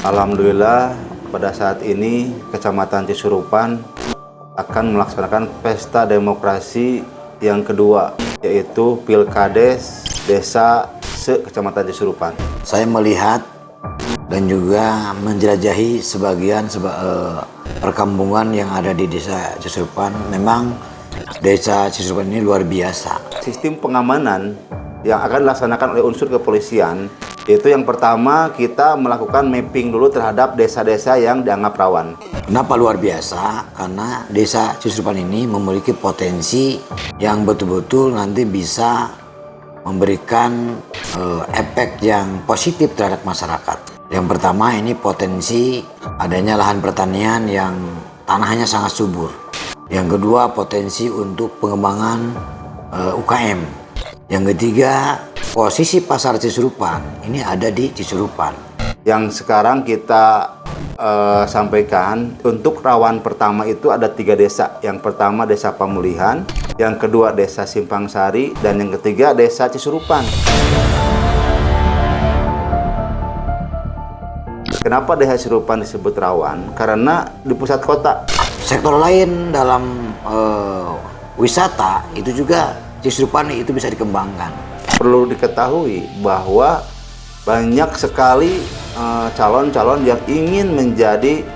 Alhamdulillah pada saat ini Kecamatan Cisurupan akan melaksanakan pesta demokrasi yang kedua, yaitu Pilkades Desa se-Kecamatan Cisurupan. Saya melihat dan juga menjelajahi sebagian perkampungan yang ada di Desa Cisurupan. Memang Desa Cisurupan ini luar biasa. Sistem pengamanan yang akan dilaksanakan oleh unsur kepolisian, yaitu yang pertama kita melakukan mapping dulu terhadap desa-desa yang dianggap rawan. Kenapa luar biasa? Karena Desa Cisurupan ini memiliki potensi yang betul-betul nanti bisa memberikan efek yang positif terhadap masyarakat. Yang pertama, ini potensi adanya lahan pertanian yang tanahnya sangat subur. Yang kedua, potensi untuk pengembangan UKM. Yang ketiga, posisi pasar Cisurupan ini ada di Cisurupan. Yang sekarang kita sampaikan, untuk rawan pertama itu ada 3 desa. Yang pertama Desa Pamulihan, yang kedua Desa Simpang Sari, dan yang ketiga Desa Cisurupan. Kenapa Desa Cisurupan disebut rawan? Karena di pusat kota. Sektor lain dalam wisata itu juga Cisurupan itu bisa dikembangkan. Perlu diketahui bahwa banyak sekali calon-calon yang ingin menjadi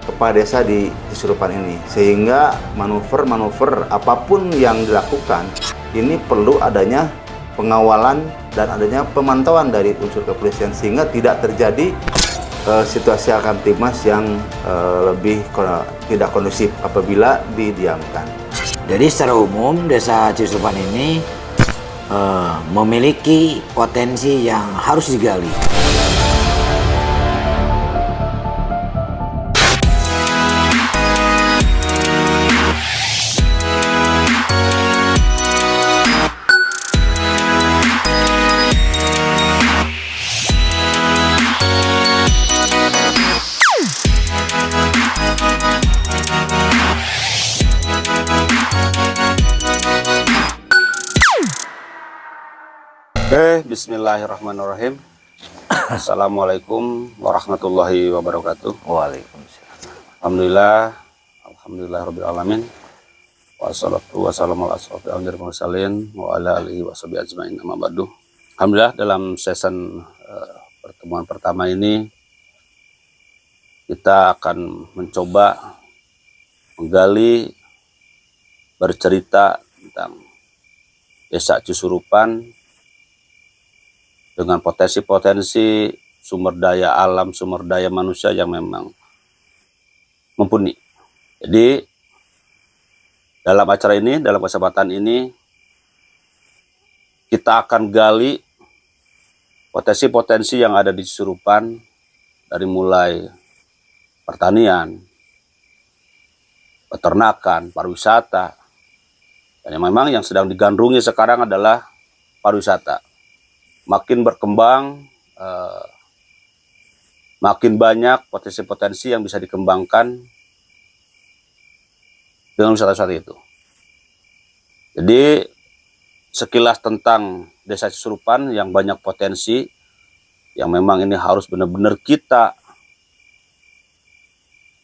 kepala desa di Cisurupan ini, sehingga manuver-manuver apapun yang dilakukan ini perlu adanya pengawalan dan adanya pemantauan dari unsur kepolisian, sehingga tidak terjadi situasi Kamtibmas yang lebih tidak kondusif apabila didiamkan. Jadi secara umum Desa Cisurupan ini memiliki potensi yang harus digali. Bismillahirrahmanirrahim. Assalamualaikum warahmatullahi wabarakatuh. Waalaikumsalam. Alhamdulillah rabbil alamin. Wassalatu wassalamu ala asyrofil anbiya'i wal mursalin wa ala alihi washabihi ajmain, amma ba'du. Alhamdulillah, dalam season pertemuan pertama ini kita akan mencoba menggali, bercerita tentang Desa Cisurupan dengan potensi-potensi sumber daya alam, sumber daya manusia yang memang mumpuni. Jadi dalam acara ini, dalam kesempatan ini, kita akan gali potensi-potensi yang ada di Cisurupan, dari mulai pertanian, peternakan, pariwisata, dan yang memang yang sedang digandrungi sekarang adalah pariwisata. Makin berkembang, makin banyak potensi-potensi yang bisa dikembangkan dengan wisata-wisata itu. Jadi sekilas tentang Desa Cisurupan yang banyak potensi, yang memang ini harus benar-benar kita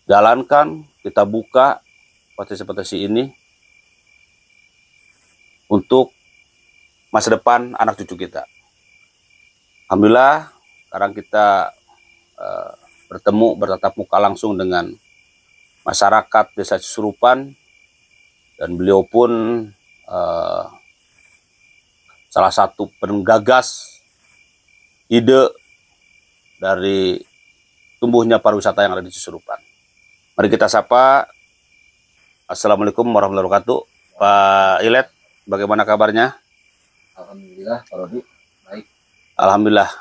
jalankan, kita buka potensi-potensi ini untuk masa depan anak cucu kita. Alhamdulillah, sekarang kita bertemu, bertatap muka langsung dengan masyarakat Desa Cisurupan, dan beliau pun salah satu penggagas ide dari tumbuhnya pariwisata yang ada di Cisurupan. Mari kita sapa. Assalamualaikum warahmatullahi wabarakatuh. Pak Ilet, bagaimana kabarnya? Alhamdulillah, Pak Rodi. Baik. Alhamdulillah,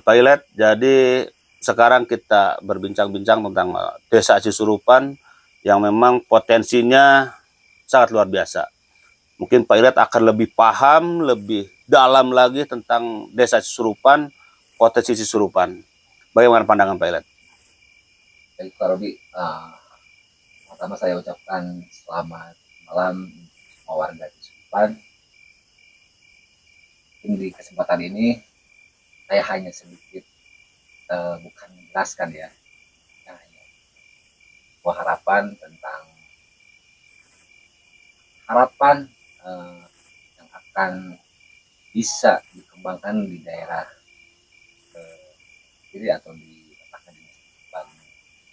Pak Ilet. Jadi sekarang kita berbincang-bincang tentang Desa Cisurupan yang memang potensinya sangat luar biasa. Mungkin Pak Ilet akan lebih paham, lebih dalam lagi tentang Desa Cisurupan, potensi Cisurupan. Bagaimana pandangan Pak Ilet? Baik, Pak Rodi. Pertama saya ucapkan selamat malam semua warga Cisurupan. Di kesempatan ini saya hanya sedikit bukan menjelaskan ya, nah, hanya sebuah harapan tentang harapan eh, yang akan bisa dikembangkan di daerah kiri atau diletakkan di depan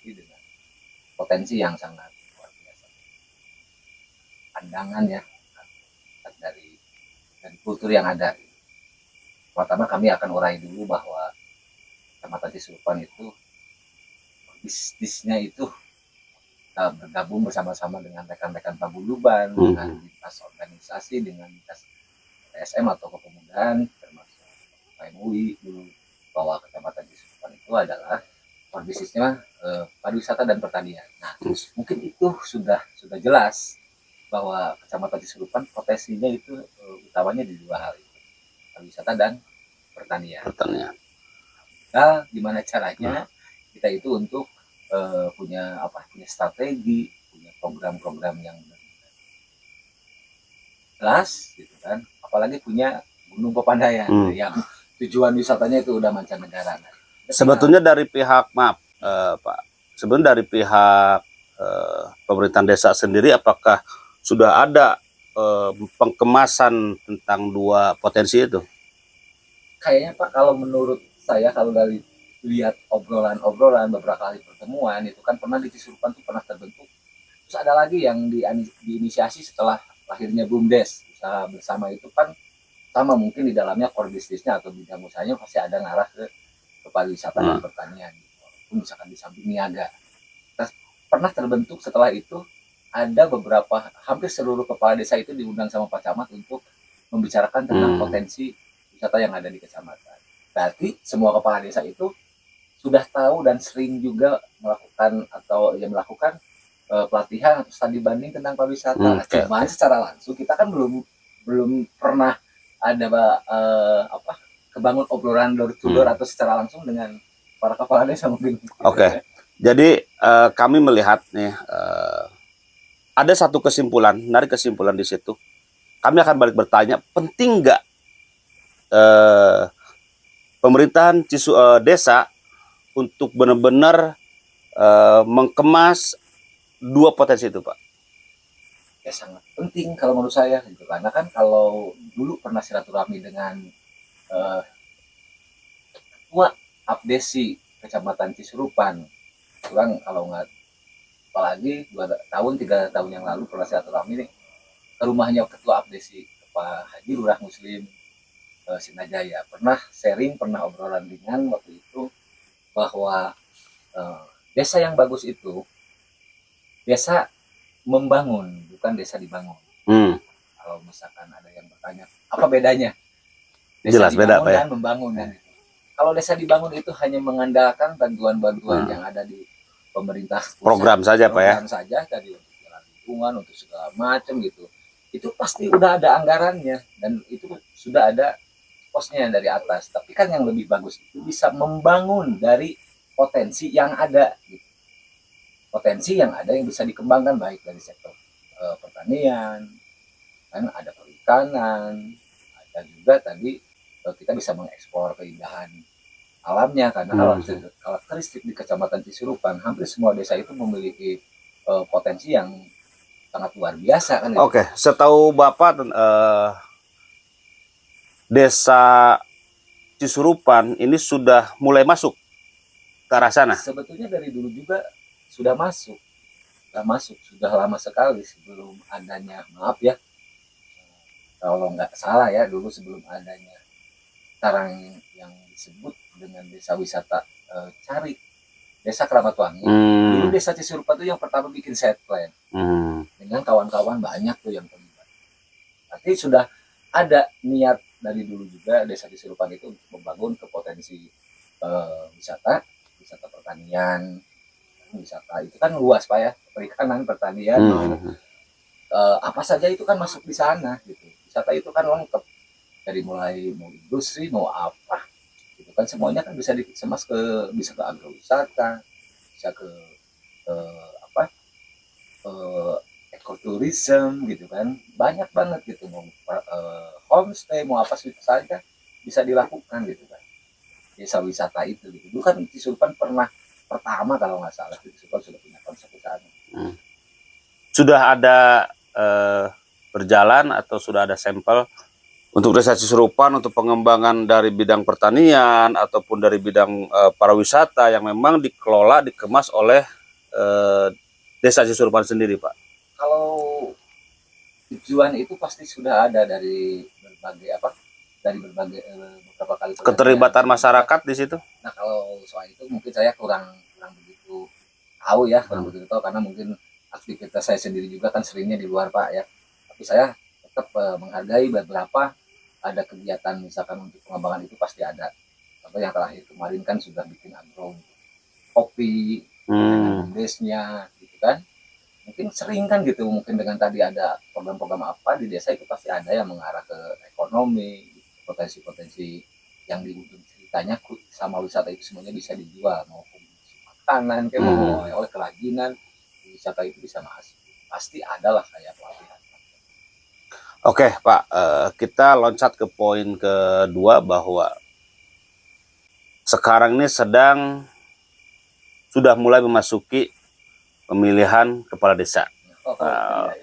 ini dengan potensi yang sangat luar biasa. Pandangan ya dari kultur yang ada. Pertama kami akan urai dulu bahwa Kecamatan Cisurupan itu bisnisnya itu bergabung bersama-sama dengan rekan-rekan paguyuban, dengan lintas organisasi, dengan lintas TSM atau kepemudaan, termasuk PMUI dulu, bahwa Kecamatan Cisurupan itu adalah core bisnisnya pariwisata dan pertanian. Nah, mungkin itu sudah jelas bahwa Kecamatan Cisurupan potensinya itu utamanya di dua hal itu, pariwisata dan pertanian. Nah, gimana caranya kita itu untuk punya strategi, punya program-program yang jelas gitu kan, apalagi punya Gunung Pepandayan yang tujuan wisatanya itu udah mancanegara. Nah, sebetulnya dari pihak Pak, sebenarnya dari pihak pemerintahan desa sendiri apakah sudah ada pengkemasan tentang dua potensi itu? Kayaknya Pak, kalau menurut saya, kalau dari lihat obrolan beberapa kali pertemuan itu kan pernah di Cisurupan tuh pernah terbentuk. Terus ada lagi yang diinisiasi setelah lahirnya BUMDes, usaha bersama itu kan sama, mungkin di dalamnya core bisnisnya atau bidang usahanya pasti ada ngarah ke pariwisata dan pertanian. Walaupun misalkan di samping niaga. Terus pernah terbentuk setelah itu ada beberapa, hampir seluruh kepala desa itu diundang sama Pak Camat untuk membicarakan tentang potensi wisata yang ada di kecamatan. Berarti semua kepala desa itu sudah tahu dan sering juga melakukan pelatihan atau studi banding tentang pariwisata. Cuman secara langsung kita kan belum pernah ada kebangun obrolan door to door atau secara langsung dengan para kepala desa mungkin. Oke. Jadi kami melihat nih ada satu kesimpulan, dari kesimpulan di situ. Kami akan balik bertanya, penting nggak pemerintahan desa untuk benar-benar mengkemas dua potensi itu, Pak? Ya sangat penting kalau menurut saya gitu, karena kan kalau dulu pernah silaturahmi dengan ketua Abdesi Kecamatan Cisurupan, kurang kalau nggak, apalagi 3 tahun yang lalu pernah silaturahmi nih ke rumahnya ketua Abdesi, Pak Haji Lurah Muslim Sinajaya, pernah sharing, pernah obrolan ringan waktu itu bahwa desa yang bagus itu desa membangun, bukan desa dibangun. Kalau misalkan ada yang bertanya apa bedanya desa Jelas beda, Pak, ya? Dan membangun kan. Kalau desa dibangun itu hanya mengandalkan bantuan-bantuan yang ada di pemerintah pusat, program saja, Pak, ya? Program saja tadi untuk jalan lingkungan, untuk segala macam gitu. Itu pasti udah ada anggarannya dan itu sudah ada posnya dari atas. Tapi kan yang lebih bagus itu bisa membangun dari potensi yang ada gitu. Potensi yang ada yang bisa dikembangkan baik dari sektor pertanian, kan ada perikanan, ada juga tadi kita bisa mengeksplor keindahan alamnya, karena karakteristik di Kecamatan Cisurupan hampir semua desa itu memiliki potensi yang sangat luar biasa kan. Oke, setahu Bapak desa Cisurupan ini sudah mulai masuk ke arah sana? Sebetulnya dari dulu juga sudah masuk, sudah lama sekali sebelum adanya, maaf ya kalau nggak salah ya, dulu sebelum adanya sekarang yang disebut dengan desa wisata Cari, Desa Keramat Wangi. Dulu desa Cisurupan itu yang pertama bikin set plan dengan kawan-kawan banyak tuh yang terlibat. Tapi sudah ada niat dari dulu juga desa Cisurupan itu untuk membangun ke potensi wisata pertanian. Wisata itu kan luas Pak ya, perikanan, pertanian, apa saja itu kan masuk di sana gitu. Wisata itu kan lengkap, dari mulai mau industri mau apa gitu kan, semuanya kan bisa dikemas bisa ke agrowisata, bisa ke ekoturism gitu kan, banyak banget gitu, mau homestay mau apa saja bisa dilakukan gitu kan. desa wisata itu gitu. Dulu kan Cisurupan pernah pertama kalau nggak salah Cisurupan sudah punya konsep wisata. Sudah ada berjalan atau sudah ada sampel untuk desa Cisurupan untuk pengembangan dari bidang pertanian ataupun dari bidang pariwisata yang memang dikelola, dikemas oleh desa Cisurupan sendiri, Pak? Kalau tujuan itu pasti sudah ada dari berbagai beberapa kali Keterlibatan perjanjian. masyarakat di situ? Nah kalau soal itu mungkin saya kurang begitu tahu ya, kurang begitu tahu karena mungkin aktivitas saya sendiri juga kan seringnya di luar Pak ya. Tapi saya tetap menghargai beberapa ada kegiatan misalkan untuk pengembangan itu pasti ada. Contoh yang terakhir kemarin kan sudah bikin agro kopi dengan desnya gitu kan. Mungkin sering kan gitu, mungkin dengan tadi ada program-program apa di desa itu pasti ada yang mengarah ke ekonomi, potensi-potensi yang di ujung ceritanya sama wisata itu semuanya bisa dijual, maupun makanan, kayak mau oleh kerajinan, wisata itu bisa masuk. Pasti ada lah kayak pelatihan. Oke, Pak, kita loncat ke poin kedua bahwa sekarang ini sudah mulai memasuki pemilihan kepala desa.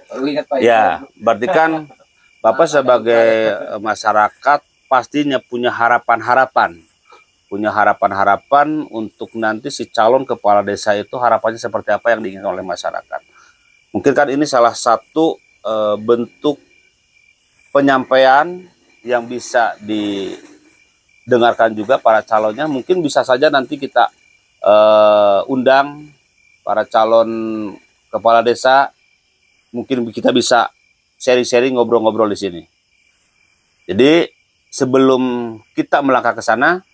Baru ingat Pak Ya, berarti kan Bapak sebagai masyarakat pastinya punya harapan-harapan untuk nanti si calon kepala desa itu harapannya seperti apa yang diinginkan oleh masyarakat. Mungkin kan ini salah satu bentuk penyampaian yang bisa didengarkan juga para calonnya. Mungkin bisa saja nanti kita undang para calon kepala desa, mungkin kita bisa sharing-sharing, ngobrol-ngobrol di sini. Jadi sebelum kita melangkah ke sana,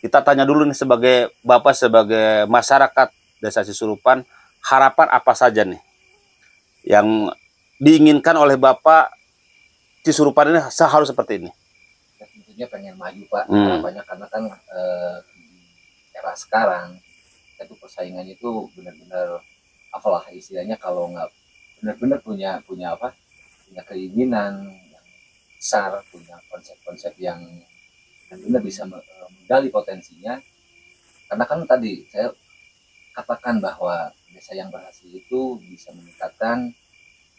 kita tanya dulu nih sebagai Bapak, sebagai masyarakat Desa Cisurupan, harapan apa saja nih yang diinginkan oleh Bapak Cisurupan ini harus seperti ini? Ya, tentunya pengen maju Pak, harapannya karena kan di era sekarang itu persaingannya itu benar-benar apalah istilahnya, kalau nggak benar-benar punya keinginan yang besar, punya konsep-konsep yang benar-benar bisa menggali potensinya. Karena kan tadi saya katakan bahwa desa yang berhasil itu bisa meningkatkan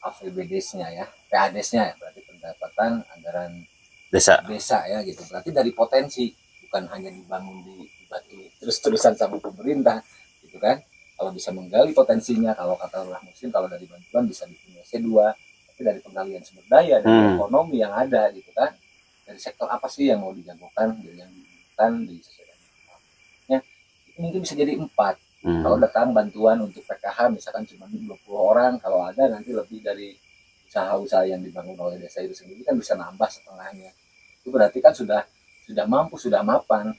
APBD-nya ya, PADES-nya ya, berarti pendapatan anggaran Desa ya gitu. Berarti dari potensi, bukan hanya dibangun dibatu terus-terusan sama pemerintah gitu kan. Kalau bisa menggali potensinya, kalau kata Urah Musim, kalau dari bantuan bisa bikin C2, tapi dari penggalian sumber daya dan ekonomi yang ada gitu kan, dari sektor apa sih yang mau dijagokan, yang dibutuhkan disesuaikan ya, itu mungkin bisa jadi 4. Kalau datang bantuan untuk PKH misalkan cuma 20 orang, kalau ada nanti lebih dari usaha-usaha yang dibangun oleh desa itu sendiri kan bisa nambah setengahnya. Itu berarti kan sudah mampu, sudah mapan.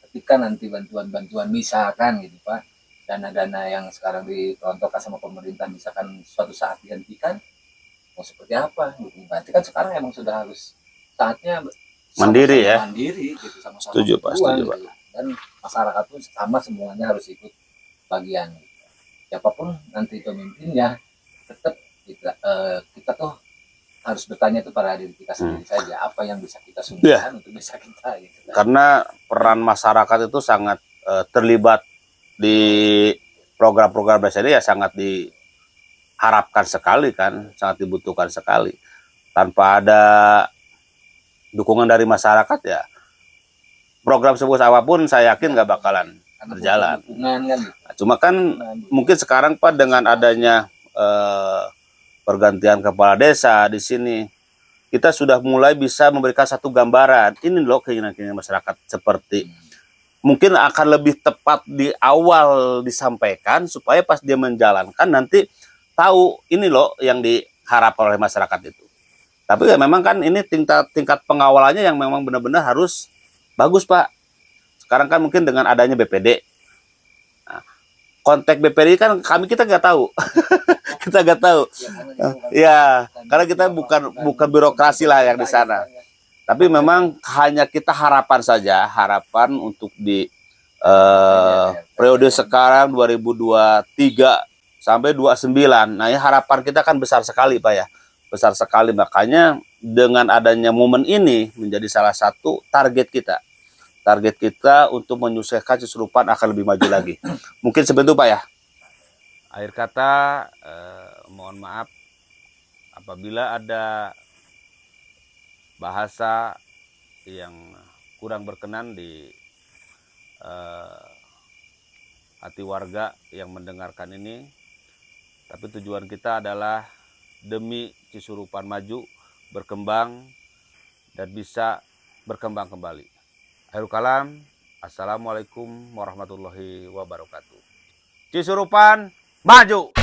Ketika nanti bantuan-bantuan misalkan gitu Pak, dana-dana yang sekarang dikelontorkan sama pemerintah misalkan suatu saat dihentikan, mau seperti apa gitu. Berarti kan sekarang emang sudah harus saatnya mandiri ya. Mandiri gitu, sama-sama. Setuju Pak, setuju Pak. Gitu. Dan masyarakat pun sama semuanya harus ikut bagian. Gitu. Siapapun nanti pemimpinnya, tetap kita tuh harus bertanya itu pada diri kita sendiri saja, apa yang bisa kita sumbangkan untuk desa kita gitu kan. Karena peran masyarakat itu sangat terlibat di program-program desa ini ya, sangat diharapkan sekali kan, sangat dibutuhkan sekali. Tanpa ada dukungan dari masyarakat ya program sebagus apapun saya yakin nggak bakalan berjalan. Kan, gitu. Nah, cuma kan mungkin sekarang Pak dengan adanya pergantian kepala desa di sini, kita sudah mulai bisa memberikan satu gambaran. Ini loh keinginan-keinginan masyarakat, seperti mungkin akan lebih tepat di awal disampaikan supaya pas dia menjalankan nanti tahu ini loh yang diharapkan oleh masyarakat itu. Tapi ya memang kan ini tingkat pengawalannya yang memang benar-benar harus bagus Pak. Sekarang kan mungkin dengan adanya BPD, nah, kontak BPD kan kita nggak tahu. Kita nggak tahu. Ya, karena kita bukan birokrasi lah yang di sana. Tapi memang hanya kita harapan saja, harapan untuk di periode sekarang 2023 sampai 29. Nah, ya harapan kita kan besar sekali Pak ya. Besar sekali, makanya dengan adanya momen ini menjadi salah satu target kita. target kita untuk menyukseskan Cisurupan akan lebih maju lagi. Mungkin seperti itu Pak ya. Akhir kata, mohon maaf apabila ada bahasa yang kurang berkenan di hati warga yang mendengarkan ini. Tapi tujuan kita adalah demi Cisurupan maju, berkembang, dan bisa berkembang kembali. Akhirul kalam, assalamualaikum warahmatullahi wabarakatuh. Cisurupan maju!